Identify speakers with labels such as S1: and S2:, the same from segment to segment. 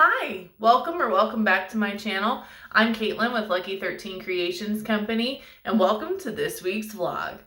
S1: Hi, welcome back to my channel. I'm Caitlin with Lucky 13 Creations Company, and welcome to this week's vlog.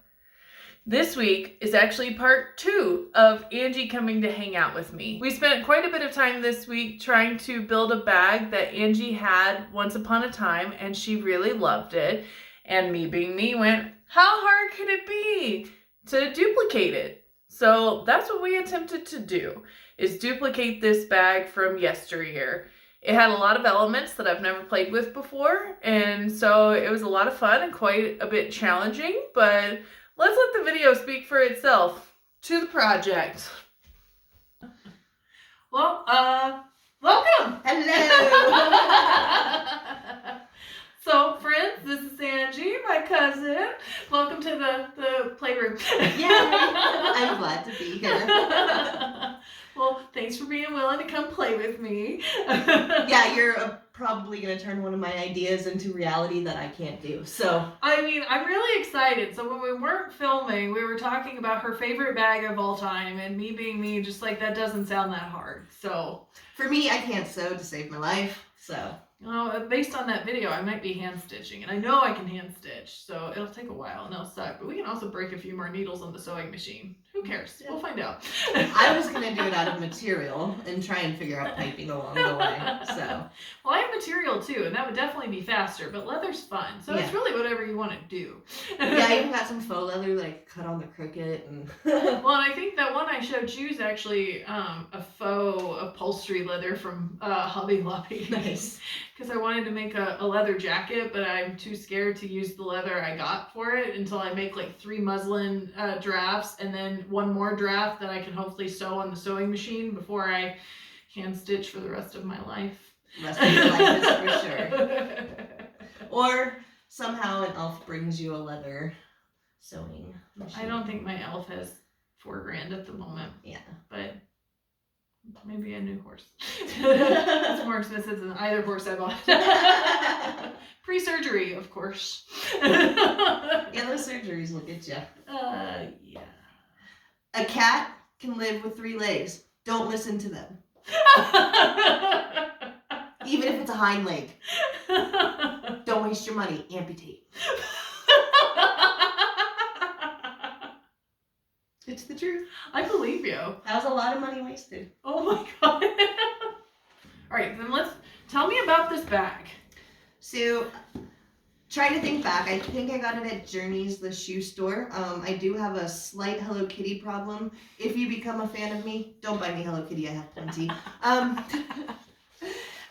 S1: This week is actually part 2 of Angie coming to hang out with me. We spent quite a bit of time this week trying to build a bag that Angie had once upon a time, and she really loved it. And me being me went, how hard could it be to duplicate it? So that's what we attempted to do, is duplicate this bag from yesteryear. It had a lot of elements that I've never played with before, and so it was a lot of fun and quite a bit challenging, but let's let the video speak for itself. To the project. Well, welcome!
S2: Hello!
S1: So, friends, this is Angie, my cousin. Welcome to the playroom.
S2: Yay! I'm glad to be here.
S1: Well, thanks for being willing to come play with me.
S2: Yeah, you're probably going to turn one of my ideas into reality that I can't do, so.
S1: I mean, I'm really excited. So when we weren't filming, we were talking about her favorite bag of all time, and me being me, just like, that doesn't sound that hard. So
S2: for me, I can't sew to save my life, so.
S1: Based on that video, I might be hand stitching, and I know I can hand stitch, so it'll take a while and it'll suck, but we can also break a few more needles on the sewing machine. Who cares? We'll find out.
S2: I was going to do it out of material and try and figure out piping along the way, so.
S1: Well, I have material too, and that would definitely be faster, but leather's fun, so It's really whatever you want to do.
S2: Yeah, I even got some faux leather that I could cut on the Cricut. And
S1: well, and I think that one I showed you is actually a faux upholstery leather from Hobby Lobby.
S2: Nice.
S1: Because I wanted to make a leather jacket, but I'm too scared to use the leather I got for it until I make like 3 muslin drafts and then one more draft that I can hopefully sew on the sewing machine before I hand stitch for the rest of my life.
S2: Rest of your life is for sure. Or somehow an elf brings you a leather sewing machine.
S1: I don't think my elf has $4,000 at the moment.
S2: Yeah.
S1: But maybe a new horse. It's more expensive than either horse I bought. Pre-surgery, of course.
S2: Yeah, those surgeries will get you.
S1: Yeah.
S2: A cat can live with 3 legs. Don't listen to them. Even if it's a hind leg. Don't waste your money. Amputate. It's the truth.
S1: I believe you.
S2: That was a lot of money wasted.
S1: Oh my god. All right, then tell me about this bag.
S2: So, trying to think back, I think I got it at Journeys, the shoe store. I do have a slight Hello Kitty problem. If you become a fan of me, don't buy me Hello Kitty, I have plenty.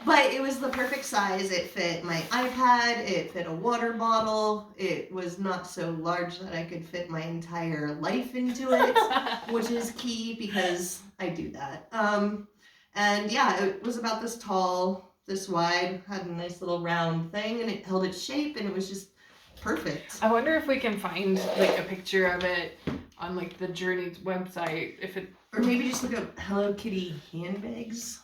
S2: But it was the perfect size. It fit my iPad, it fit a water bottle, it was not so large that I could fit my entire life into it, which is key because I do that. And yeah, it was about this tall, this wide, had a nice little round thing, and it held its shape, and it was just perfect.
S1: I wonder if we can find like a picture of it on like the Journeys website, if it,
S2: or maybe just look up Hello Kitty handbags.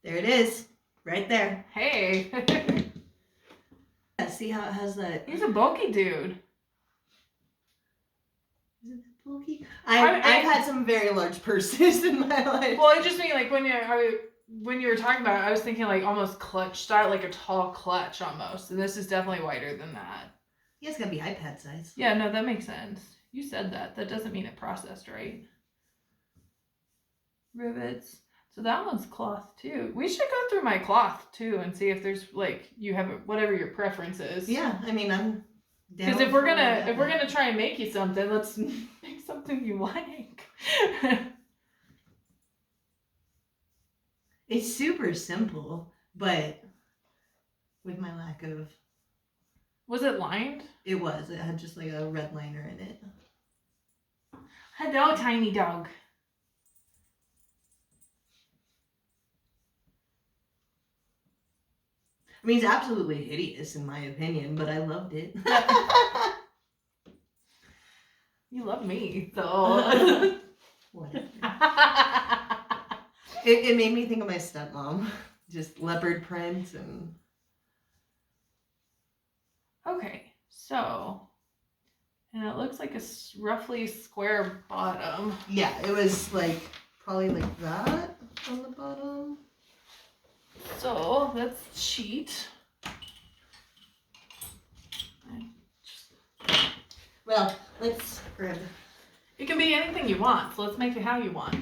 S2: There it is, right there.
S1: Hey.
S2: Yeah, see how it has that?
S1: He's a bulky dude.
S2: Is it that bulky? I've had some very large purses in my life.
S1: Well, I just mean like when you were talking about it, I was thinking like almost clutch style, like a tall clutch almost. And this is definitely wider than that.
S2: Yeah, it's gotta be iPad size.
S1: Yeah, no, that makes sense. You said that. That doesn't mean it processed right. Rivets. So that one's cloth too. We should go through my cloth too and see if there's like you have whatever your preference is.
S2: Yeah, I mean I'm down.
S1: Because if we're gonna try and make you something, let's make something you like.
S2: It's super simple, but with my lack of.
S1: Was it lined?
S2: It was. It had just like a red liner in it.
S1: Hello, tiny dog.
S2: I mean, it's absolutely hideous in my opinion, but I loved it.
S1: You love me, so.
S2: Whatever. It made me think of my stepmom. Just leopard print and.
S1: Okay, so And it looks like a roughly square bottom.
S2: Yeah, it was like probably like that on the bottom.
S1: So that's the sheet.
S2: Well, let's grab.
S1: It can be anything you want, so let's make it how you want.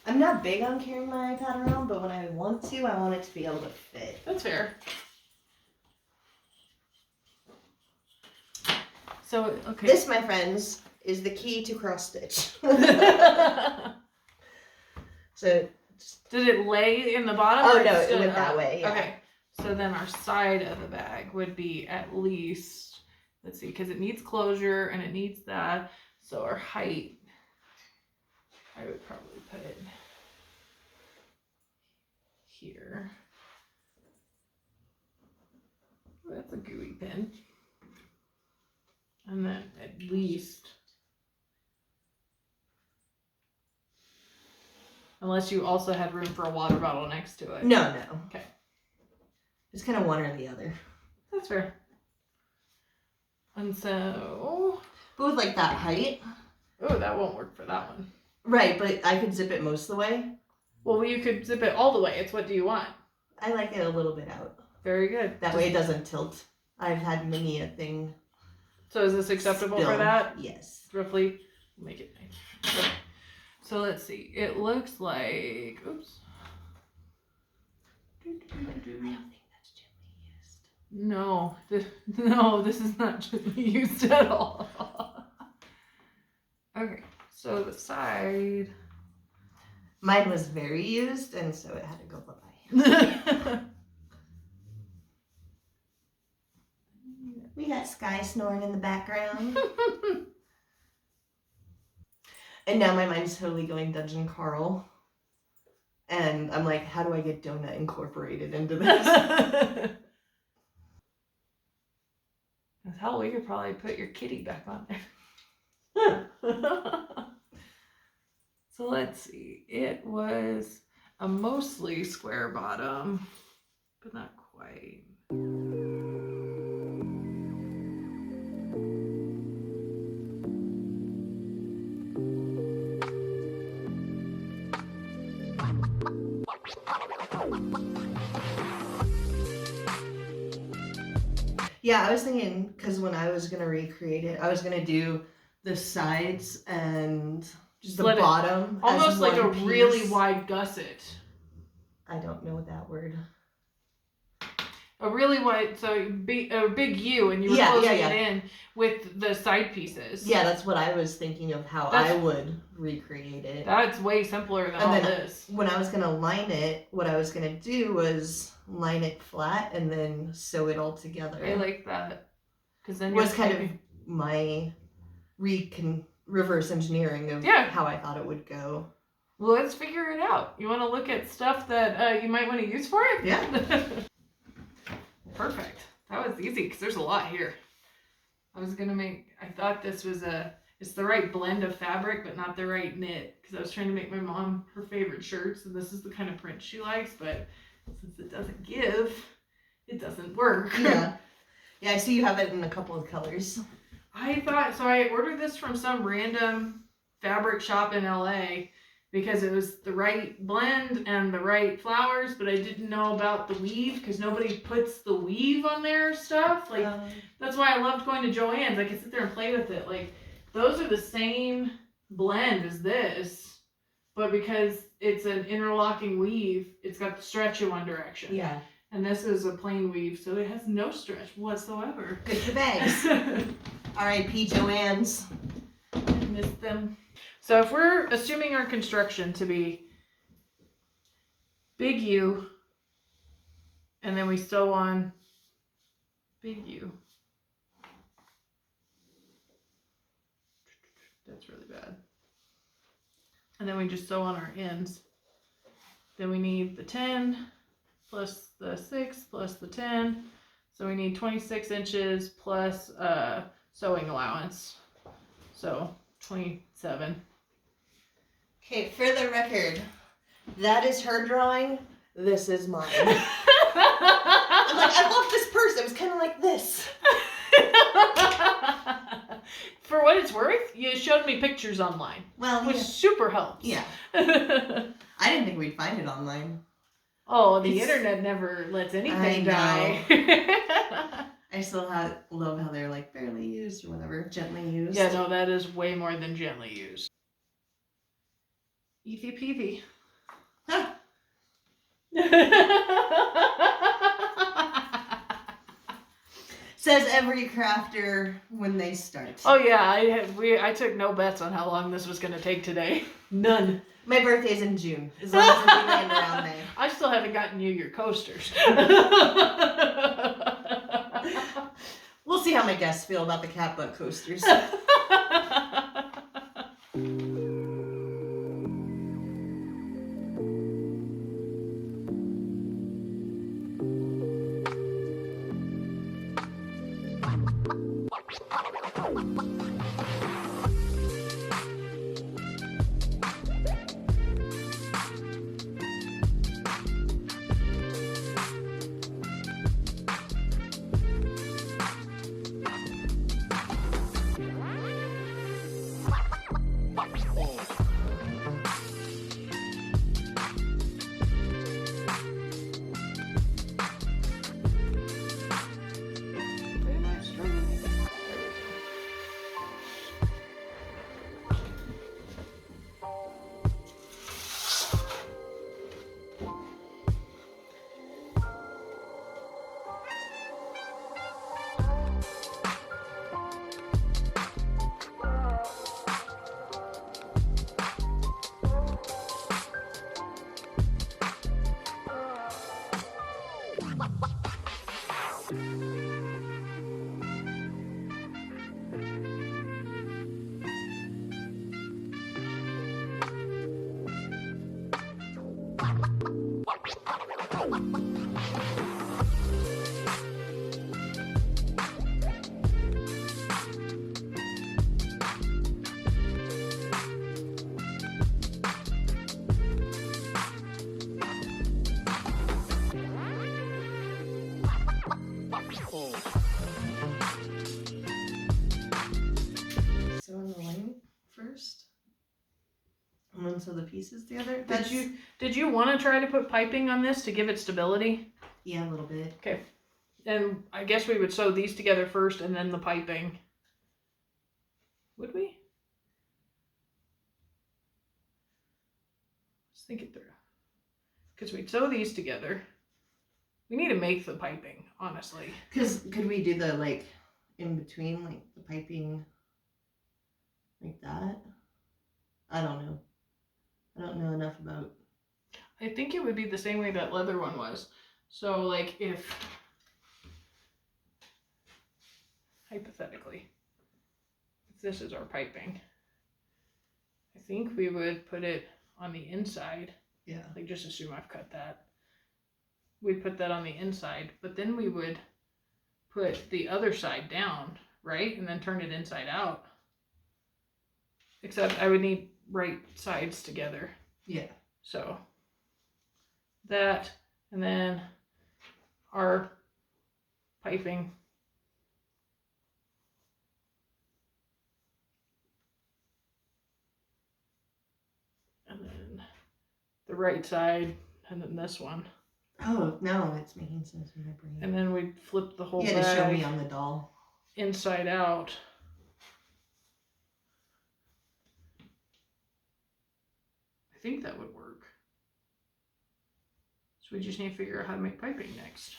S2: I'm not big on carrying my iPad around, but when I want it to be able to fit.
S1: That's fair. So, okay.
S2: This, my friends, is the key to cross stitch. So,
S1: did it lay in the bottom?
S2: Oh no, it went that way. Yeah.
S1: Okay. So then our side of the bag would be at least, let's see, because it needs closure and it needs that. So our height, I would probably put it here. Oh, that's a gooey pin. And then at least, unless you also had room for a water bottle next to it.
S2: No.
S1: Okay.
S2: It's kind of one or the other.
S1: That's fair. And so,
S2: but with like that height.
S1: Oh, that won't work for that one.
S2: Right, but I could zip it most of the way.
S1: Well, you could zip it all the way. It's what do you want?
S2: I like it a little bit out.
S1: Very good.
S2: That way it doesn't tilt. I've had many a thing.
S1: So is this acceptable for that?
S2: Yes.
S1: Roughly, make it nice. Okay. So let's see. It looks like, oops.
S2: I don't think that's gently used.
S1: No, this is not gently used at all. Okay, so the side.
S2: Mine was very used, and so it had to go bye-bye. We got Sky snoring in the background. And now my mind's totally going Dungeon Carl. And I'm like, how do I get Donut incorporated into this?
S1: Hell, we could probably put your kitty back on there. So let's see. It was a mostly square bottom, but not quite.
S2: Yeah, I was thinking, because when I was going to recreate it, I was going to do the sides and just the bottom.
S1: Almost like a
S2: piece.
S1: really wide gusset.
S2: I don't know that word.
S1: A really wide, so a big U, and you were closing it in with the side pieces.
S2: Yeah, that's what I was thinking of how I would recreate it.
S1: That's way simpler than all this.
S2: When I was going to line it, what I was going to do was line it flat and then sew it all together.
S1: I like that. Because then
S2: it was kind of my reverse engineering of how I thought it would go.
S1: Well, let's figure it out. You want to look at stuff that you might want to use for it?
S2: Yeah.
S1: Perfect. That was easy because there's a lot here. I thought this was it's the right blend of fabric, but not the right knit. Because I was trying to make my mom her favorite shirts, and this is the kind of print she likes, but since it doesn't give, it doesn't work.
S2: Yeah. Yeah, I see you have it in a couple of colors.
S1: I ordered this from some random fabric shop in LA because it was the right blend and the right flowers, but I didn't know about the weave because nobody puts the weave on their stuff. Like, that's why I loved going to Joann's. I could sit there and play with it. Like, those are the same blend as this, but because it's an interlocking weave, it's got the stretch in one direction.
S2: Yeah.
S1: And this is a plain weave, so it has no stretch whatsoever.
S2: Good for bags. R.I.P. Joann's.
S1: I missed them. So if we're assuming our construction to be big U, and then we sew on big U. That's really bad. And then we just sew on our ends. Then we need the 10 plus the 6 plus the 10. So we need 26 inches plus sewing allowance. So 27.
S2: Okay, for the record, that is her drawing. This is mine. I'm like, I love this purse. It was kind of like this.
S1: For what it's worth, you showed me pictures online.
S2: Well,
S1: which super helps.
S2: Yeah. I didn't think we'd find it online.
S1: Oh, the internet never lets anything die.
S2: I still love how they're like barely used or whatever, gently used.
S1: Yeah, no, that is way more than gently used. Easy peasy.
S2: Huh. Says every crafter when they start.
S1: Oh yeah, I took no bets on how long this was going to take today. None.
S2: My birthday's in June, as long as we land around May.
S1: I still haven't gotten you your coasters.
S2: We'll see how my guests feel about the cat butt coasters. Sew the line first, and then sew the pieces together.
S1: Did you want to try to put piping on this to give it stability?
S2: Yeah, a little bit.
S1: Okay. And I guess we would sew these together first and then the piping. Would we? Let's think it through. Because we'd sew these together. We need to make the piping, honestly.
S2: Because could we do the, like, in between, like, the piping like that? I don't know. I don't know enough about...
S1: I think it would be the same way that leather one was. So, like, if... hypothetically, if this is our piping, I think we would put it on the inside.
S2: Yeah.
S1: Like, just assume I've cut that. We'd put that on the inside, but then we would put the other side down, right? And then turn it inside out. Except I would need right sides together.
S2: Yeah.
S1: So, that, and then our piping. And then the right side, and then this one.
S2: Oh, no, it's making sense in my brain.
S1: And then we'd flip the whole
S2: bag. You had to show me on the doll.
S1: Inside out. I think that would work. So we just need to figure out how to make piping next.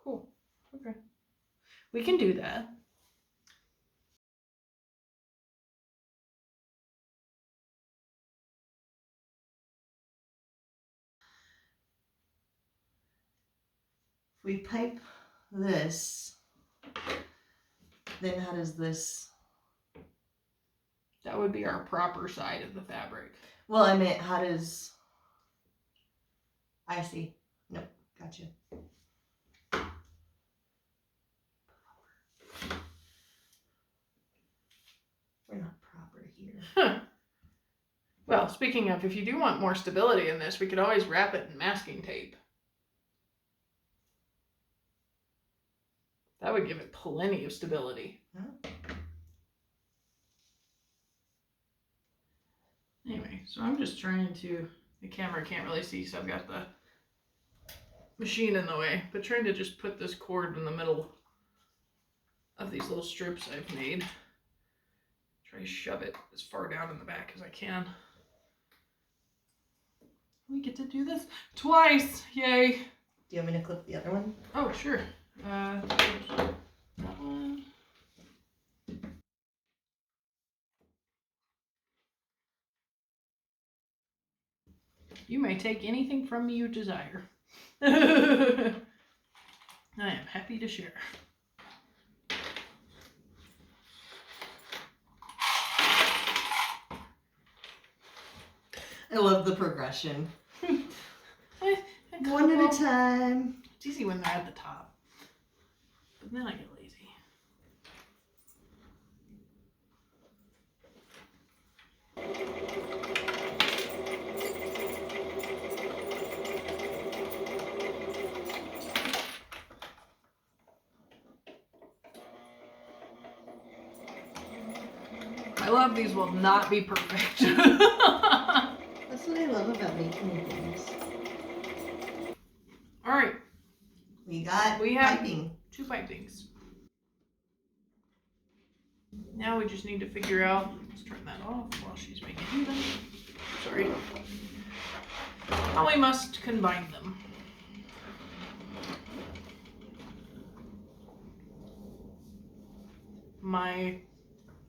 S1: Cool. Okay. We can do that.
S2: If we pipe this, then how does this...
S1: That would be our proper side of the fabric.
S2: Well, I meant, how does... I see. Nope. Gotcha. We're not proper here.
S1: Huh. Well, speaking of, if you do want more stability in this, we could always wrap it in masking tape. That would give it plenty of stability.
S2: Huh?
S1: Anyway, so I'm just trying to, the camera can't really see, so I've got the machine in the way, but trying to just put this cord in the middle of these little strips I've made. Try to shove it as far down in the back as I can. We get to do this twice. Yay.
S2: Do you want me to clip the other one?
S1: Oh, sure. That one. You may take anything from me you desire. I am happy to share.
S2: I love the progression.
S1: One
S2: at a time.
S1: It's easy when they're at the top, but then I get lazy. I love these will not be perfect.
S2: That's what I love about making things.
S1: All right.
S2: We have piping.
S1: 2 pipings. Now we just need to figure out, let's turn that off while she's making them. Sorry. How we must combine them. My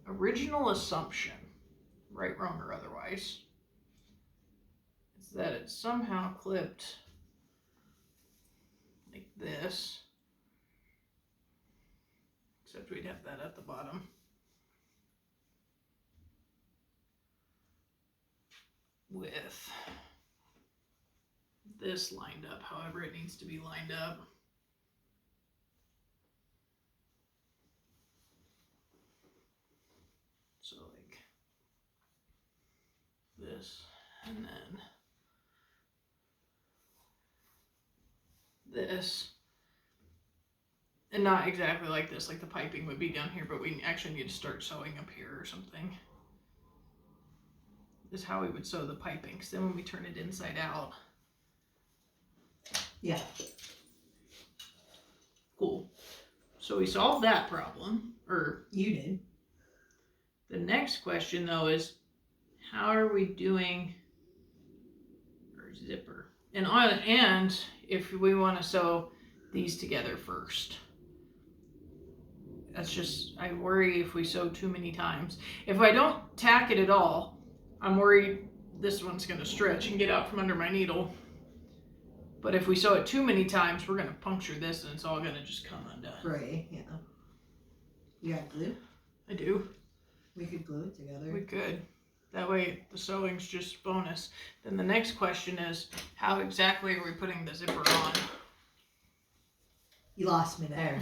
S1: original assumption, right, wrong, or otherwise, is that it's somehow clipped like this, except we'd have that at the bottom. With this lined up, however it needs to be lined up. So like this, and then this, and not exactly like this, like the piping would be down here, but we actually need to start sewing up here or something. This is how we would sew the piping, because then when we turn it inside out.
S2: Yeah.
S1: Cool. So we solved that problem, or
S2: you did.
S1: The next question though is, how are we doing our zipper? And if we want to sew these together first. That's just, I worry if we sew too many times. If I don't tack it at all, I'm worried this one's going to stretch and get out from under my needle. But if we sew it too many times, we're going to puncture this and it's all going to just come undone.
S2: Right, yeah. You got glue?
S1: I do.
S2: We could glue it together.
S1: We could. That way the sewing's just bonus. Then the next question is, how exactly are we putting the zipper on?
S2: You lost me there.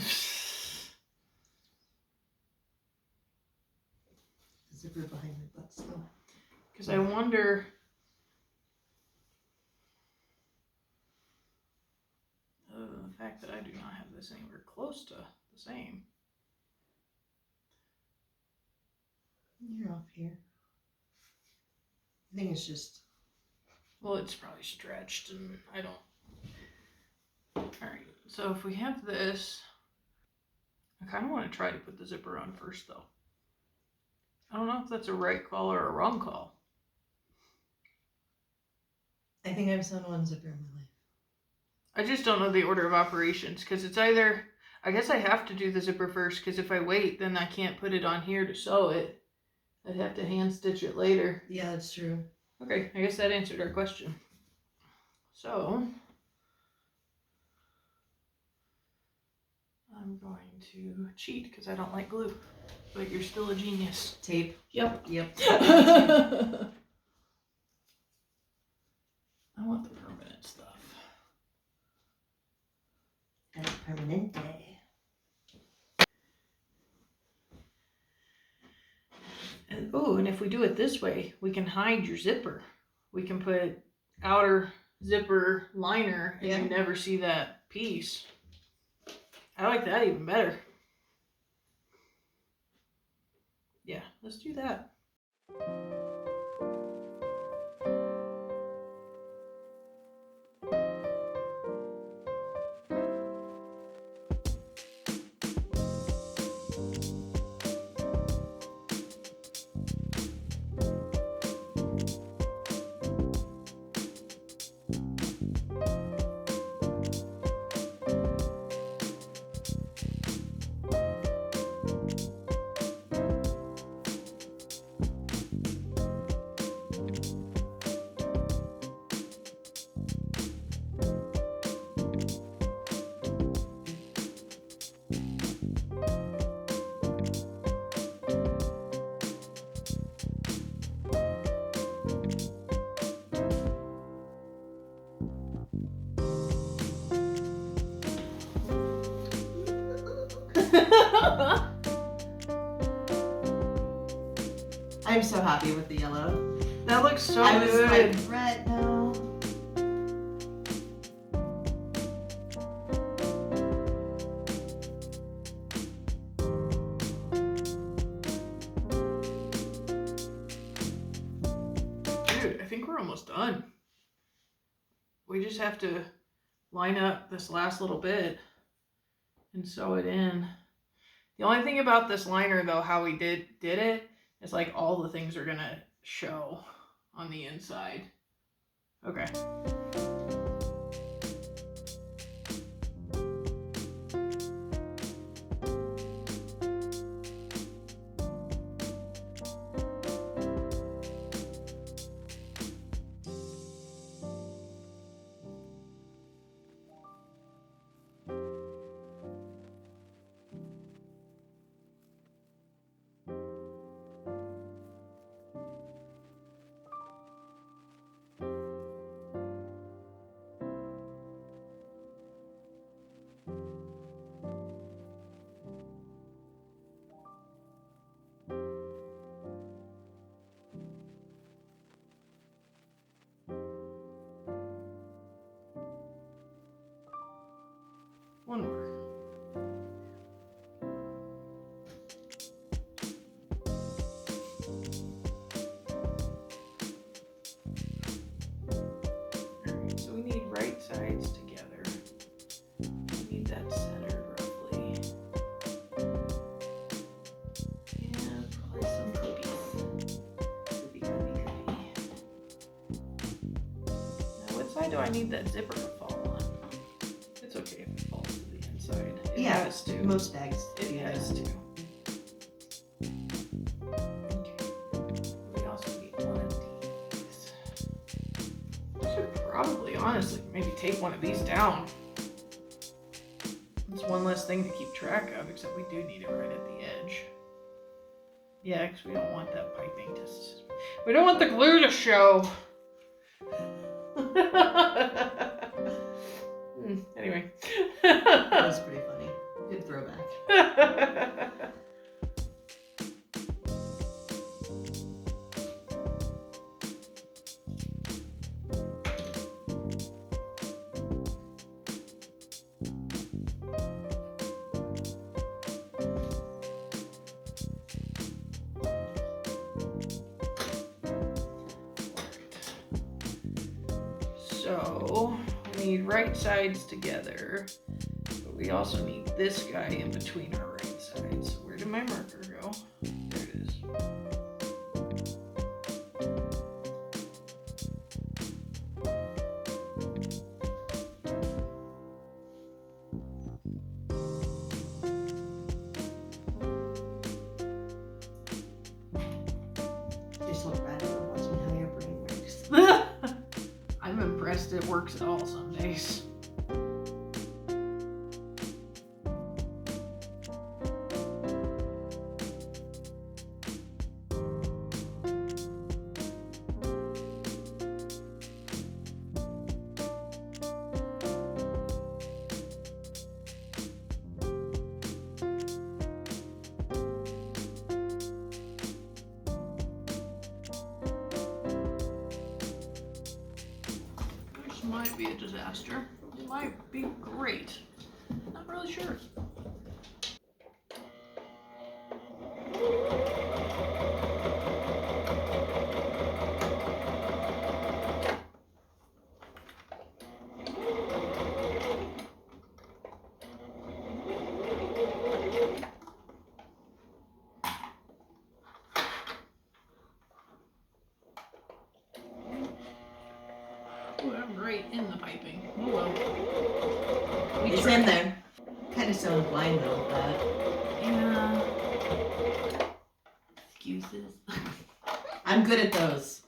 S2: The zipper behind my butt still.
S1: Because I wonder, other than the fact that I do not have this anywhere close to the same.
S2: You're off here. I think it's just...
S1: Well, it's probably stretched and I don't... Alright, so if we have this, I kind of want to try to put the zipper on first though. I don't know if that's a right call or a wrong call.
S2: I think I've sewn one zipper in my life.
S1: I just don't know the order of operations because it's either, I guess I have to do the zipper first because if I wait, then I can't put it on here to sew it. I'd have to hand stitch it later.
S2: Yeah, that's true.
S1: Okay, I guess that answered our question. So, I'm going to cheat because I don't like glue, but you're still a genius.
S2: Tape.
S1: Yep.
S2: Yep.
S1: I want the permanent stuff.
S2: That's permanente.
S1: And oh, and if we do it this way, we can hide your zipper. We can put outer zipper liner and you never see that piece. I like that even better. Yeah, let's do that.
S2: I'm so happy with the yellow.
S1: That looks so
S2: I was
S1: good.
S2: like, red, no.
S1: Dude, I think we're almost done. We just have to line up this last little bit and sew it in. The only thing about this liner, though, how we did it, is like all the things are gonna show on the inside. Okay. One more. Alright, so we need right sides together. We need that centered roughly. And probably some cookies. Cookie. Now, what side do I need that zipper to fall on? It's okay if it falls to the inside. It has to.
S2: Most bags.
S1: It has to. Okay. We also need one of these. I should probably, honestly, maybe take one of these down. It's one less thing to keep track of, except we do need it right at the edge. Yeah, because we don't want that piping to... We don't want the glue to show. Anyway.
S2: That was pretty funny. Good throwback.
S1: So we need right sides together, but we also need this guy in between our right sides. Where did my marker go? There it is.
S2: Just look bad at watching how your brain works.
S1: I'm impressed it works at all some days. This might be a disaster. It might be great. Not really sure. in the piping. Oh well.
S2: It's in there. Kind of so blind though with that.
S1: Yeah. Excuses.
S2: I'm good at those.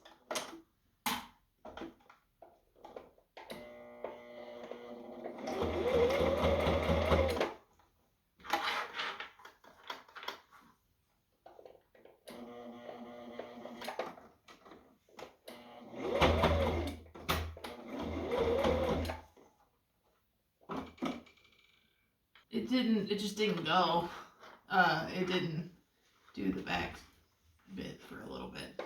S1: It just didn't go. It didn't do the back bit for a little bit.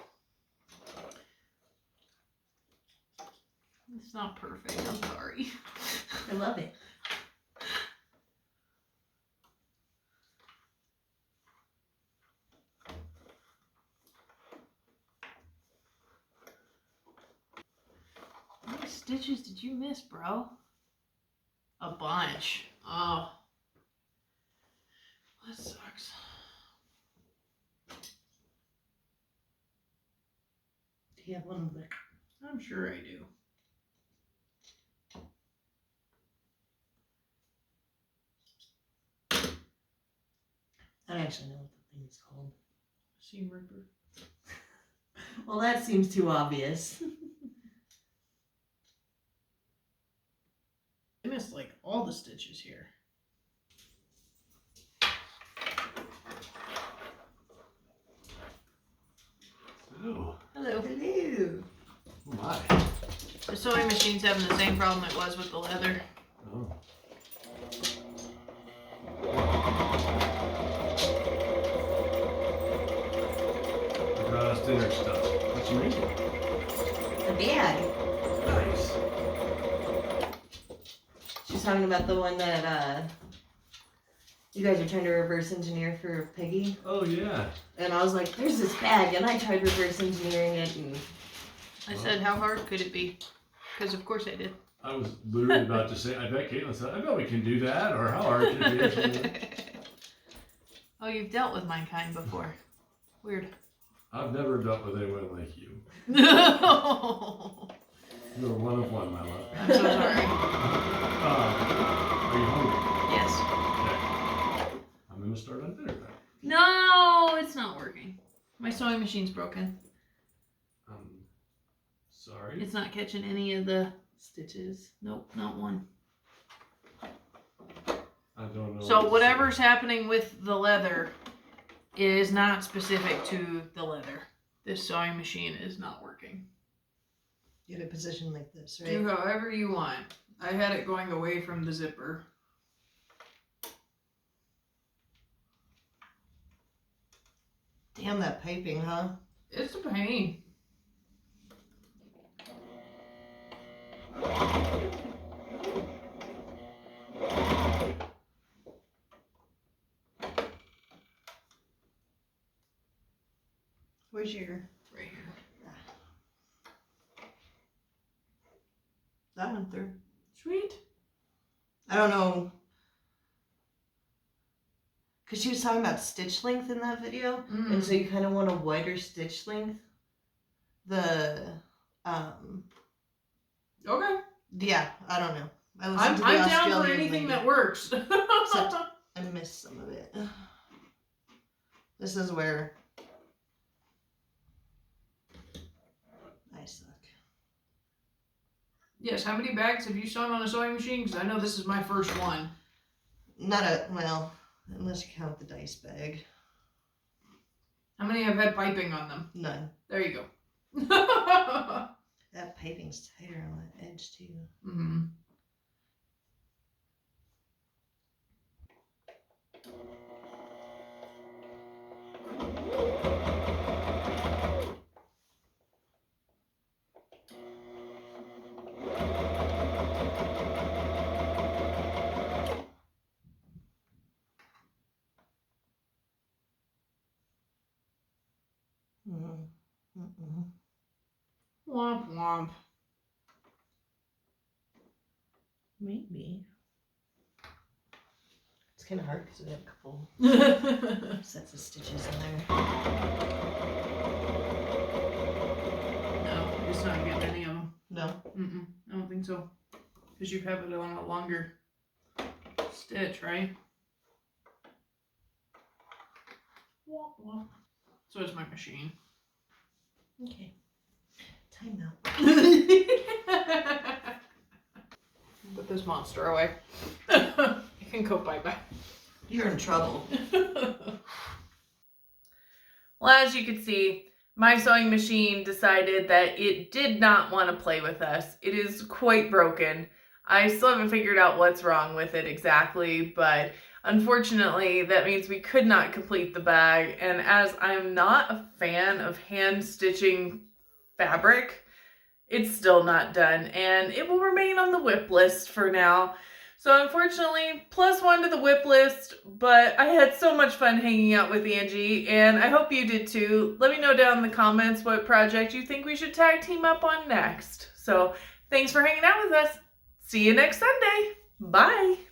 S1: It's not perfect, I'm sorry.
S2: I love it.
S1: How many stitches did you miss, bro? A bunch. Oh. That sucks.
S2: Do you have one lick?
S1: I'm sure I do.
S2: I don't actually know what the thing is called.
S1: Seam ripper.
S2: Well, that seems too obvious.
S1: I missed like all the stitches here.
S3: Oh,
S1: Hello.
S2: Hello.
S3: oh my.
S1: The sewing machine's having the same problem it was with the leather.
S3: Oh. I brought us dinner stuff. What you making?
S2: A bag.
S3: Nice.
S2: She's talking about the one that you guys are trying to reverse engineer for Peggy.
S3: Oh yeah.
S2: And I was like, there's this bag, and I tried reverse engineering it, and
S1: I said, how hard could it be? Because of course I did.
S3: I was literally about to say, I bet Caitlin said, I bet we can do that, or how hard can it be? Or something.
S1: Oh, you've dealt with my kind before. Weird.
S3: I've never dealt with anyone like you.
S1: No.
S3: You're one of one, my love.
S1: I'm so sorry.
S3: Are you hungry?
S1: Yes.
S3: Okay. I'm gonna start on dinner then.
S1: No, it's not working. My sewing machine's broken.
S3: Sorry.
S1: It's not catching any of the
S2: stitches.
S1: Nope, not one.
S3: I don't know.
S1: So whatever's happening with the leather is not specific to the leather. This sewing machine is not working.
S2: You have it positioned like this, right?
S1: Do however you want. I had it going away from the zipper.
S2: Damn that piping, huh?
S1: It's a pain.
S2: Where's your...
S1: Right here.
S2: That went through.
S1: Sweet.
S2: I don't know. Because she was talking about stitch length in that video.
S1: Mm.
S2: And so you kind of want a wider stitch length. Okay. Yeah, I don't know.
S1: I'm down for anything that works.
S2: I missed some of it. This is where I suck.
S1: Yes, how many bags have you sewn on a sewing machine? Because I know this is my first one.
S2: Well, unless you count the dice bag.
S1: How many have had piping on them?
S2: None.
S1: There you go.
S2: That piping's tighter on that edge too.
S1: Mm-hmm. Womp womp.
S2: Maybe. It's kind of hard because we have a couple sets of stitches in there.
S1: No, it's not getting any of them.
S2: No. No.
S1: I don't think so. Because you have it on a longer stitch, right? So is my machine.
S2: Okay. Time out.
S1: Put this monster away. You can go bye-bye.
S2: You're in trouble.
S1: Well, as you can see, my sewing machine decided that it did not want to play with us. It is quite broken. I still haven't figured out what's wrong with it exactly, but unfortunately, that means we could not complete the bag. And as I'm not a fan of hand stitching fabric, it's still not done, and it will remain on the WIP list for now. So unfortunately, +1 to the WIP list, but I had so much fun hanging out with Angie, and I hope you did too. Let me know down in the comments what project you think we should tag team up on next. So thanks for hanging out with us. See you next Sunday. Bye.